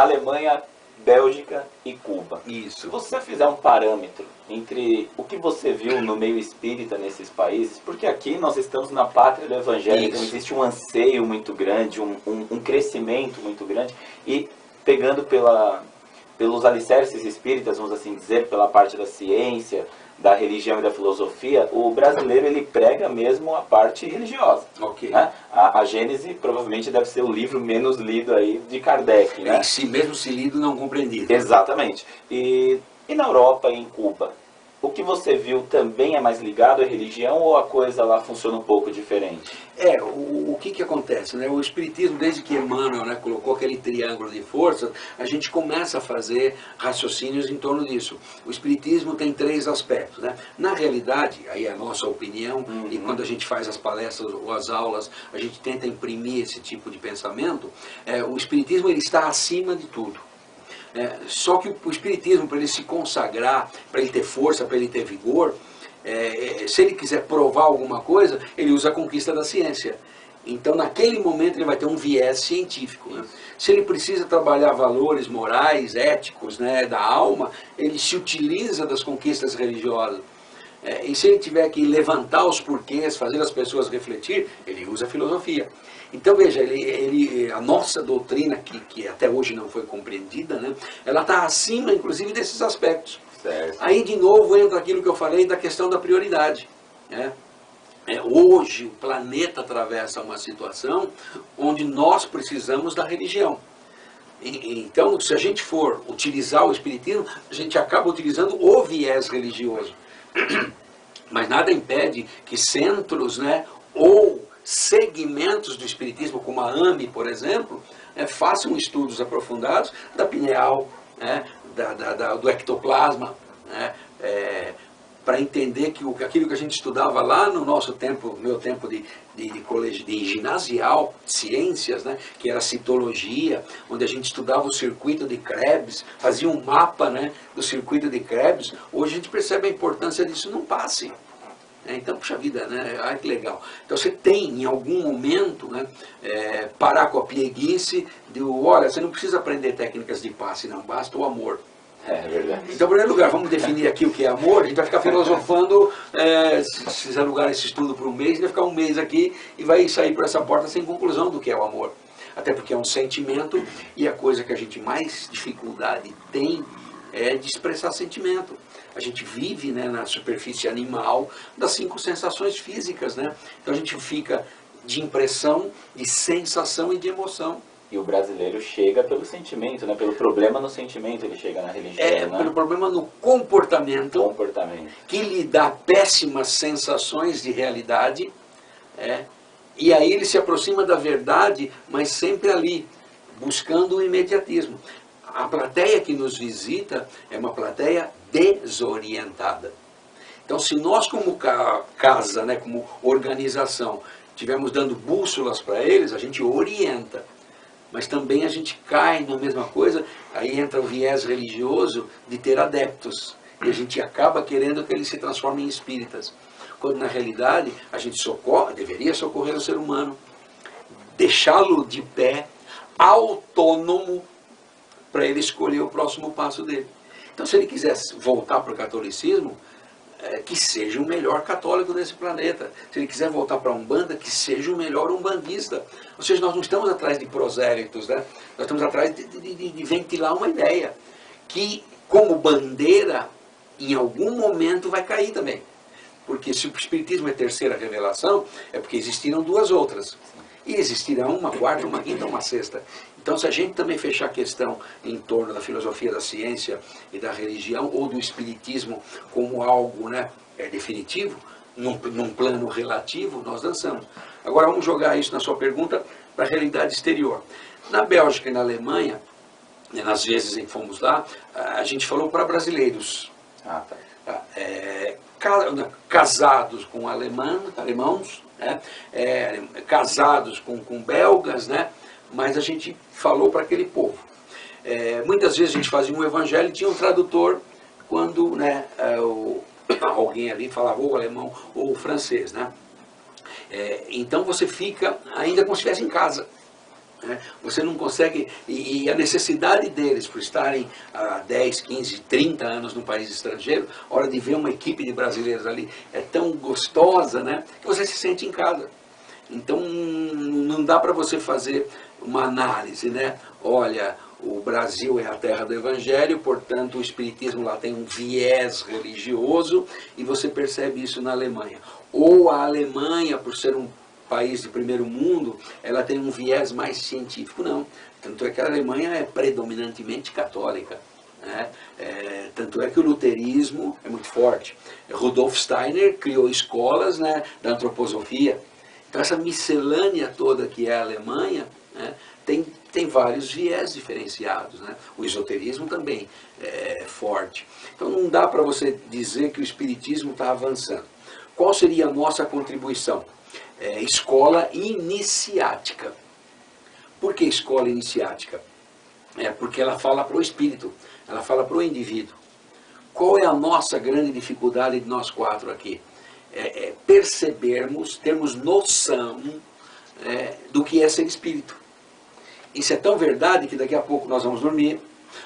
Alemanha, Bélgica e Cuba. Isso. Se você fizer um parâmetro entre o que você viu no meio espírita nesses países, porque aqui nós estamos na pátria do Evangelho, então existe um anseio muito grande, um crescimento muito grande, e pegando pelos alicerces espíritas, vamos assim dizer, pela parte da ciência, da religião e da filosofia, o brasileiro ele prega mesmo a parte religiosa. Ok. Né? A Gênese provavelmente deve ser o livro menos lido aí de Kardec. Né? Em si mesmo se lido, não compreendido. Exatamente. E na Europa e em Cuba, o que você viu também é mais ligado à religião ou a coisa lá funciona um pouco diferente? O que acontece, né? O Espiritismo, desde que Emmanuel, né, colocou aquele triângulo de forças, a gente começa a fazer raciocínios em torno disso. O Espiritismo tem 3 aspectos, né? Na realidade, aí é a nossa opinião, e quando a gente faz as palestras ou as aulas, a gente tenta imprimir esse tipo de pensamento, o Espiritismo ele está acima de tudo. Só que o Espiritismo, para ele se consagrar, para ele ter força, para ele ter vigor, se ele quiser provar alguma coisa, ele usa a conquista da ciência. Então, naquele momento, ele vai ter um viés científico. Né? Se ele precisa trabalhar valores morais, éticos, né, da alma, ele se utiliza das conquistas religiosas. E se ele tiver que levantar os porquês, fazer as pessoas refletir, ele usa a filosofia. Então veja, a nossa doutrina, que até hoje não foi compreendida, né, ela está acima inclusive desses aspectos. Certo. Aí de novo entra aquilo que eu falei da questão da prioridade. Né? Hoje o planeta atravessa uma situação onde nós precisamos da religião. Então se a gente for utilizar o Espiritismo, a gente acaba utilizando o viés religioso. Mas nada impede que centros, né, ou segmentos do Espiritismo, como a AME, por exemplo, façam estudos aprofundados da pineal, né, do ectoplasma, né, para entender que aquilo que a gente estudava lá no nosso tempo, meu tempo de colégio, de ginasial, ciências, né, que era citologia, onde a gente estudava o circuito de Krebs, fazia um mapa, né, do circuito de Krebs. Hoje a gente percebe a importância disso num passe. Então, puxa vida, né? Ai, que legal. Então você tem, em algum momento, né, parar com a pieguice de, olha, você não precisa aprender técnicas de passe, não, basta o amor. É verdade. Então, em primeiro lugar, vamos definir aqui o que é amor. A gente vai ficar filosofando, se fizer lugar esse estudo por um mês, vai ficar um mês aqui e vai sair por essa porta sem conclusão do que é o amor. Até porque é um sentimento e a coisa que a gente mais dificuldade tem é de expressar sentimento. A gente vive, né, na superfície animal das 5 sensações físicas. Né? Então a gente fica de impressão, de sensação e de emoção. E o brasileiro chega pelo sentimento, né? Pelo problema no sentimento ele chega na religião. Né? Pelo problema no comportamento, Comportamento. que lhe dá péssimas sensações de realidade. E aí ele se aproxima da verdade, mas sempre ali, buscando o imediatismo. A plateia que nos visita é uma plateia desorientada. Então, se nós como casa, né, como organização, estivermos dando bússolas para eles, a gente orienta. Mas também a gente cai na mesma coisa, aí entra o viés religioso de ter adeptos. E a gente acaba querendo que eles se transformem em espíritas. Quando na realidade a gente deveria socorrer o ser humano, deixá-lo de pé, autônomo, para ele escolher o próximo passo dele. Então, se ele quiser voltar para o catolicismo, que seja o melhor católico desse planeta. Se ele quiser voltar para a Umbanda, que seja o melhor umbandista. Ou seja, nós não estamos atrás de prosélitos, né? Nós estamos atrás de ventilar uma ideia que, como bandeira, em algum momento vai cair também. Porque se o Espiritismo é terceira revelação, é porque existiram 2 outras. E existirão uma quarta, uma quinta, uma sexta. Então, se a gente também fechar a questão em torno da filosofia da ciência e da religião, ou do espiritismo como algo, né, definitivo, num plano relativo, nós dançamos. Agora, vamos jogar isso na sua pergunta para a realidade exterior. Na Bélgica e na Alemanha, nas vezes em que fomos lá, a gente falou para brasileiros. Casados com alemãos, né, casados com belgas, né, mas a gente falou para aquele povo. Muitas vezes a gente fazia um evangelho e tinha um tradutor quando, né, alguém ali falava ou alemão ou francês. Né? Então você fica ainda como se estivesse em casa. Você não consegue, e a necessidade deles por estarem há 10, 15, 30 anos num país estrangeiro, a hora de ver uma equipe de brasileiros ali é tão gostosa, né, que você se sente em casa. Então não dá para você fazer uma análise, né? Olha, o Brasil é a terra do Evangelho, portanto o Espiritismo lá tem um viés religioso, e você percebe isso na Alemanha. Ou a Alemanha, por ser um país de primeiro mundo, ela tem um viés mais científico. Não. Tanto é que a Alemanha é predominantemente católica. Né? Tanto é que o luterismo é muito forte. Rudolf Steiner criou escolas, né, da antroposofia. Então essa miscelânea toda que é a Alemanha, né, tem vários viés diferenciados. Né? O esoterismo também é forte. Então não dá para você dizer que o Espiritismo está avançando. Qual seria a nossa contribuição? Escola iniciática. Por que escola iniciática? Porque ela fala para o espírito, ela fala para o indivíduo. Qual é a nossa grande dificuldade de nós quatro aqui? Percebermos, termos noção do que é ser espírito. Isso é tão verdade que daqui a pouco nós vamos dormir,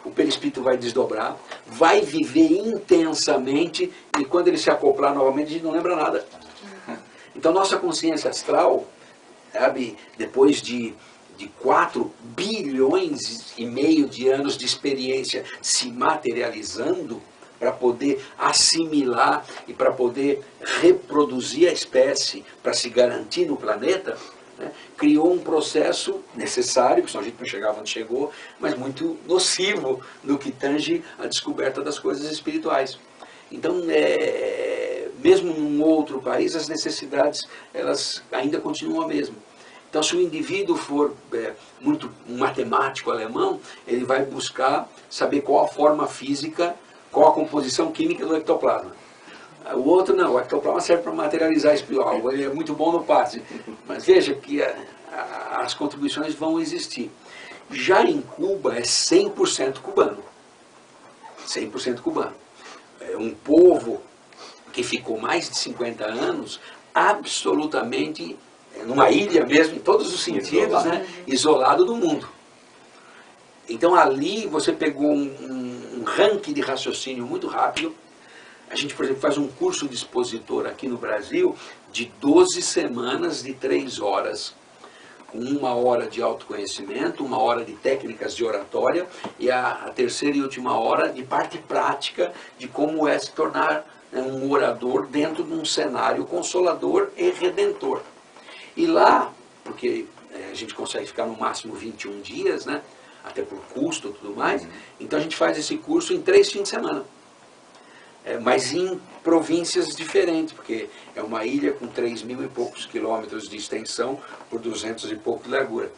o perispírito vai desdobrar, vai viver intensamente, e quando ele se acoplar novamente, a gente não lembra nada. Então nossa consciência astral, sabe, depois de 4 bilhões e meio de anos de experiência se materializando, para poder assimilar e para poder reproduzir a espécie, para se garantir no planeta, né, criou um processo necessário, que senão a gente não chegava onde chegou, mas muito nocivo no que tange a descoberta das coisas espirituais. Então, mesmo num outro país, as necessidades elas ainda continuam a mesma. Então, se o indivíduo for muito um matemático alemão, ele vai buscar saber qual a forma física, qual a composição química do ectoplasma. O outro não, o ectoplasma serve para materializar espiritual, ele é muito bom no passe. Mas veja que as contribuições vão existir. Já em Cuba é 100% cubano. 100% cubano. É um povo que ficou mais de 50 anos absolutamente numa ilha mesmo, em todos os sentidos, né, isolado do mundo. Então ali você pegou um ranking de raciocínio muito rápido. A gente, por exemplo, faz um curso de expositor aqui no Brasil de 12 semanas de 3 horas. Com 1 hora de autoconhecimento, 1 hora de técnicas de oratória e a terceira e última hora de parte prática de como é se tornar um orador dentro de um cenário consolador e redentor. E lá, porque a gente consegue ficar no máximo 21 dias, né, até por custo e tudo mais, então a gente faz esse curso em 3 fins de semana. Mas em províncias diferentes, porque é uma ilha com 3.000 e poucos quilômetros de extensão por 200 e pouco de largura.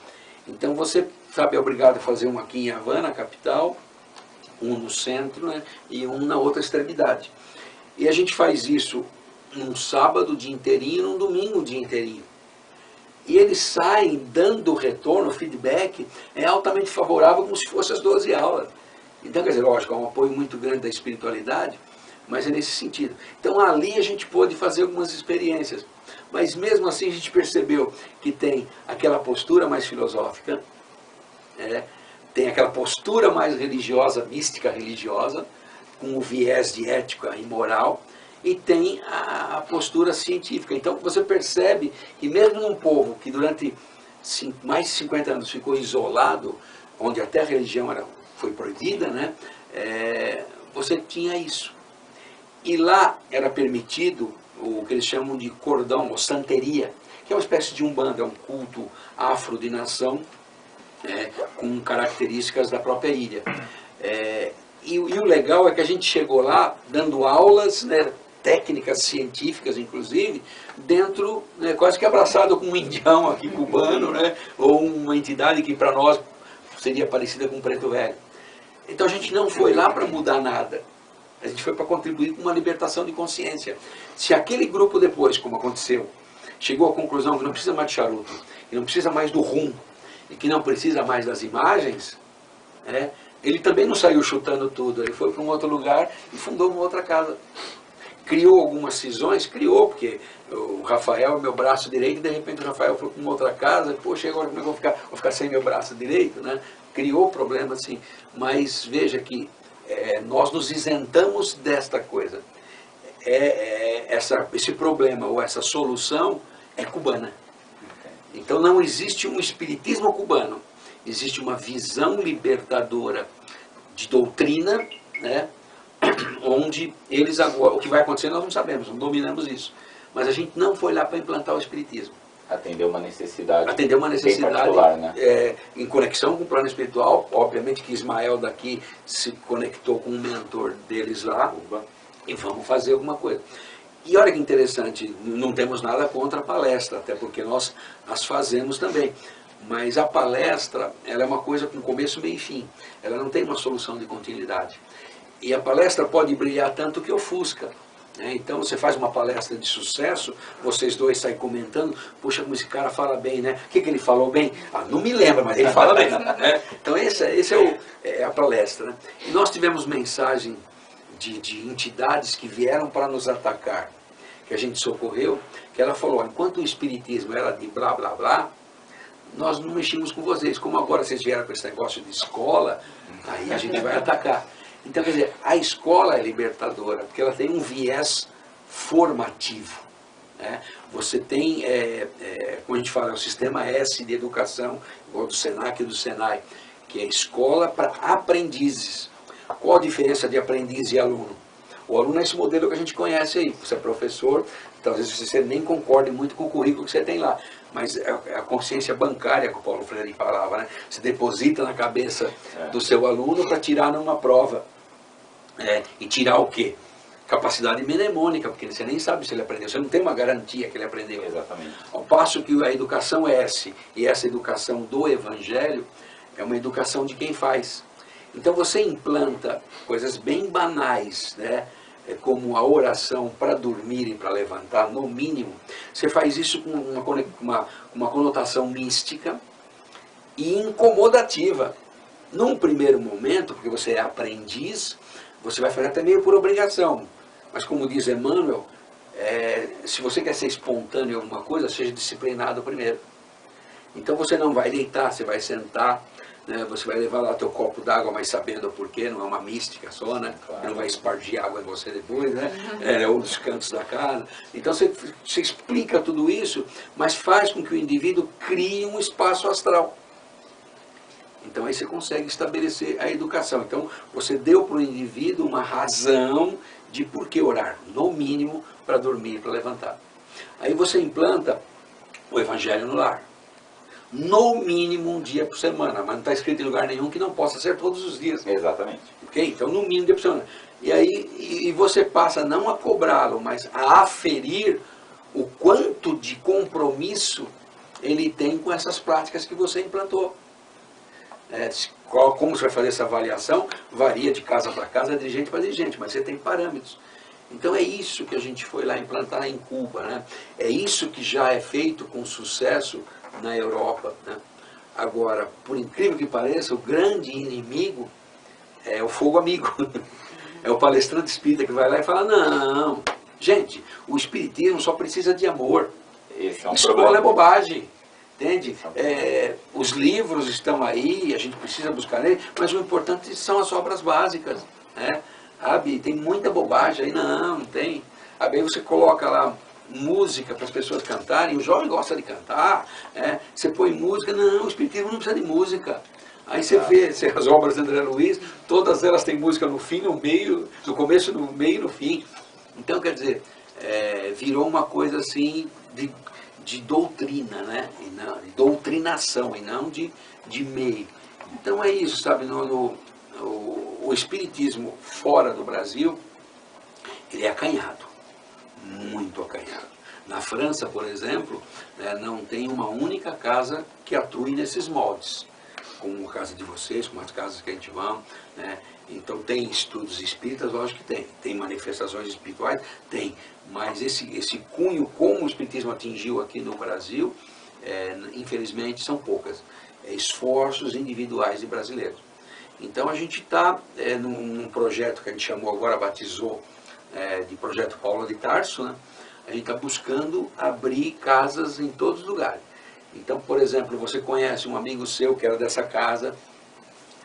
Então você, sabe, é obrigado a fazer um aqui em Havana, capital, um no centro, né, e um na outra extremidade. E a gente faz isso num sábado o dia inteirinho e num domingo o dia inteirinho. E eles saem dando retorno, feedback, altamente favorável, como se fossem as 12 aulas. Então, quer dizer, lógico, há um apoio muito grande da espiritualidade, mas é nesse sentido. Então ali a gente pôde fazer algumas experiências. Mas mesmo assim a gente percebeu que tem aquela postura mais filosófica, tem aquela postura mais religiosa, mística religiosa, com o viés de ética e moral, e tem a postura científica. Então você percebe que mesmo num povo que durante mais de 50 anos ficou isolado, onde até a religião foi proibida, né, você tinha isso. E lá era permitido o que eles chamam de cordão, ou santeria, que é uma espécie de umbanda, é um culto afro-de-nação, com características da própria ilha. E o legal é que a gente chegou lá dando aulas, né, técnicas científicas, inclusive, dentro, né, quase que abraçado com um indião aqui cubano, né, ou uma entidade que para nós seria parecida com um preto velho. Então a gente não foi lá para mudar nada. A gente foi para contribuir com uma libertação de consciência. Se aquele grupo depois, como aconteceu, chegou à conclusão que não precisa mais de charuto, que não precisa mais do rum, e que não precisa mais das imagens, ele também não saiu chutando tudo, ele foi para um outro lugar e fundou uma outra casa. Criou algumas cisões? Criou, porque o Rafael é meu braço direito, e de repente o Rafael foi para uma outra casa, poxa, agora como é que eu vou ficar? Vou ficar sem meu braço direito, né? Criou problema, sim, mas veja que nós nos isentamos desta coisa. Esse problema ou essa solução é cubana. Então não existe um espiritismo cubano, existe uma visão libertadora de doutrina, né? Onde eles agora, o que vai acontecer nós não sabemos, não dominamos isso. Mas a gente não foi lá para implantar o espiritismo. Atendeu uma necessidade. Atendeu uma necessidade bem particular, né? Em conexão com o plano espiritual. Obviamente que Ismael daqui se conectou com um mentor deles lá, e vamos fazer alguma coisa. E olha que interessante, não temos nada contra a palestra, até porque nós as fazemos também. Mas a palestra, ela é uma coisa com começo, meio e fim. Ela não tem uma solução de continuidade. E a palestra pode brilhar tanto que ofusca. Então você faz uma palestra de sucesso, vocês dois saem comentando, puxa, como esse cara fala bem, né? O que ele falou bem? Ah, não me lembro, mas ele fala bem. Né? Então esse é a palestra. Né? E nós tivemos mensagem de entidades que vieram para nos atacar, que a gente socorreu, que ela falou, enquanto o espiritismo era de blá blá blá, nós não mexemos com vocês. Como agora vocês vieram com esse negócio de escola, aí a gente vai atacar. Então, quer dizer, a escola é libertadora, porque ela tem um viés formativo. Né? Você tem, como a gente fala, o sistema S de educação, igual do Senac e do Senai, que é escola para aprendizes. Qual a diferença de aprendiz e aluno? O aluno é esse modelo que a gente conhece aí. Você é professor, então às vezes você nem concorde muito com o currículo que você tem lá. Mas é a consciência bancária que o Paulo Freire falava, né? Você deposita na cabeça do seu aluno para tirar numa prova. E tirar o quê? Capacidade mnemônica, porque você nem sabe se ele aprendeu, você não tem uma garantia que ele aprendeu. Exatamente. Ao passo que a educação é S, e essa educação do Evangelho é uma educação de quem faz. Então você implanta coisas bem banais, né? Como a oração para dormir e para levantar, no mínimo. Você faz isso com uma conotação mística e incomodativa. Num primeiro momento, porque você é aprendiz, você vai fazer até meio por obrigação. Mas como diz Emmanuel, se você quer ser espontâneo em alguma coisa, seja disciplinado primeiro. Então você não vai deitar, você vai sentar, né? Você vai levar lá teu copo d'água, mas sabendo o porquê, não é uma mística só, né? Claro. Não vai espargir água em você depois, né? Ou nos cantos da casa. Então você explica tudo isso, mas faz com que o indivíduo crie um espaço astral. Então aí você consegue estabelecer a educação. Então você deu para o indivíduo uma razão de por que orar, no mínimo para dormir, para levantar. Aí você implanta o Evangelho no lar. No mínimo um dia por semana, mas não está escrito em lugar nenhum que não possa ser todos os dias. Exatamente. Ok? Então no mínimo um dia por semana. E aí você passa não a cobrá-lo, mas a aferir o quanto de compromisso ele tem com essas práticas que você implantou. Como você vai fazer essa avaliação? Varia de casa para casa, de gente para dirigente, mas você tem parâmetros. Então é isso que a gente foi lá implantar em Cuba, né? É isso que já é feito com sucesso na Europa, né? Agora, por incrível que pareça, o grande inimigo é o fogo amigo. É o palestrante espírita que vai lá e fala, não, gente, o espiritismo só precisa de amor. Escola é bobagem. Entende? Os livros estão aí, a gente precisa buscar nele, mas o importante são as obras básicas. Né? Sabe? Tem muita bobagem aí, não tem. Aí você coloca lá música para as pessoas cantarem, o jovem gosta de cantar, você põe música, não, o espiritismo não precisa de música. Aí você vê as obras de André Luiz, todas elas têm música no fim, no meio, no começo, no meio e no fim. Então, quer dizer, virou uma coisa assim de doutrina, né? E não, de doutrinação, e não de meio. Então é isso, sabe? O espiritismo fora do Brasil, ele é acanhado, muito acanhado. Na França, por exemplo, não tem uma única casa que atue nesses moldes, como a casa de vocês, como as casas que a gente vai, né? Então tem estudos espíritas, lógico que tem. Tem manifestações espirituais? Tem. Mas esse cunho, como o espiritismo atingiu aqui no Brasil, infelizmente são poucas. Esforços individuais de brasileiros. Então a gente está num projeto que a gente chamou agora, batizou de Projeto Paulo de Tarso, né? A gente está buscando abrir casas em todos os lugares. Então, por exemplo, você conhece um amigo seu que era dessa casa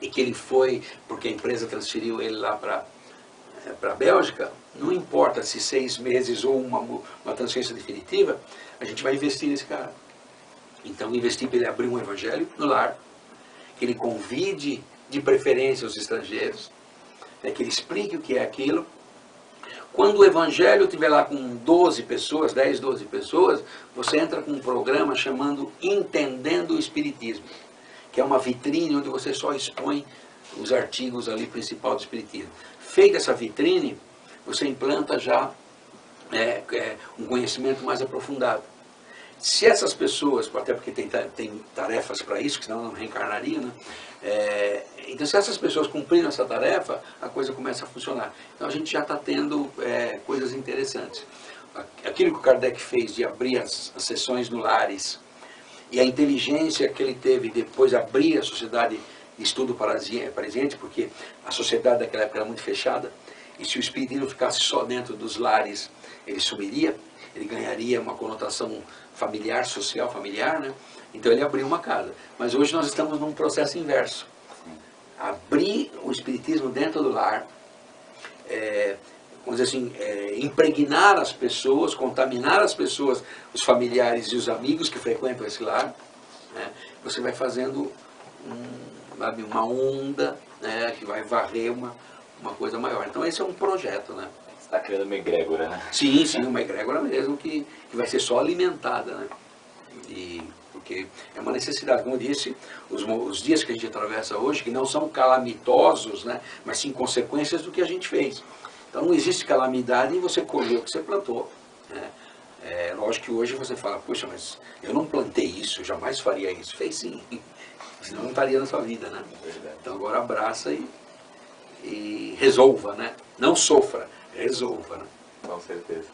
e que ele foi, porque a empresa transferiu ele lá para a Bélgica, não importa se 6 meses ou uma transferência definitiva, a gente vai investir nesse cara. Então, investir para ele abrir um evangelho no lar, que ele convide de preferência os estrangeiros, que ele explique o que é aquilo. Quando o evangelho estiver lá com 12 pessoas, 10, 12 pessoas, você entra com um programa chamando Entendendo o Espiritismo, que é uma vitrine onde você só expõe os artigos ali principal do Espiritismo. Feita essa vitrine, você implanta já um conhecimento mais aprofundado. Se essas pessoas, até porque tem tarefas para isso, que senão não reencarnaria, né? Então, se essas pessoas cumpriram essa tarefa, a coisa começa a funcionar. Então, a gente já está tendo coisas interessantes. Aquilo que o Kardec fez de abrir as sessões no Lares, e a inteligência que ele teve depois de abrir a sociedade de estudo parisiense, porque a sociedade daquela época era muito fechada, e se o espiritismo ficasse só dentro dos lares, ele sumiria, ele ganharia uma conotação familiar, social, familiar, né? Então ele abriu uma casa. Mas hoje nós estamos num processo inverso. Abrir o espiritismo dentro do lar, vamos dizer assim, impregnar as pessoas, contaminar as pessoas, os familiares e os amigos que frequentam esse lar, né? Você vai fazendo uma onda, né, que vai varrer uma coisa maior. Então esse é um projeto, né? Você está criando uma egrégora, né? Sim, uma egrégora mesmo que vai ser só alimentada, né? Porque é uma necessidade, como eu disse, os dias que a gente atravessa hoje, que não são calamitosos, né, mas sim consequências do que a gente fez. Então não existe calamidade em você colher o que você plantou, né? Lógico que hoje você fala, puxa, mas eu não plantei isso, eu jamais faria isso. Fez sim, senão não estaria na sua vida, né? Então agora abraça e resolva, né? Não sofra, resolva, né? Com certeza.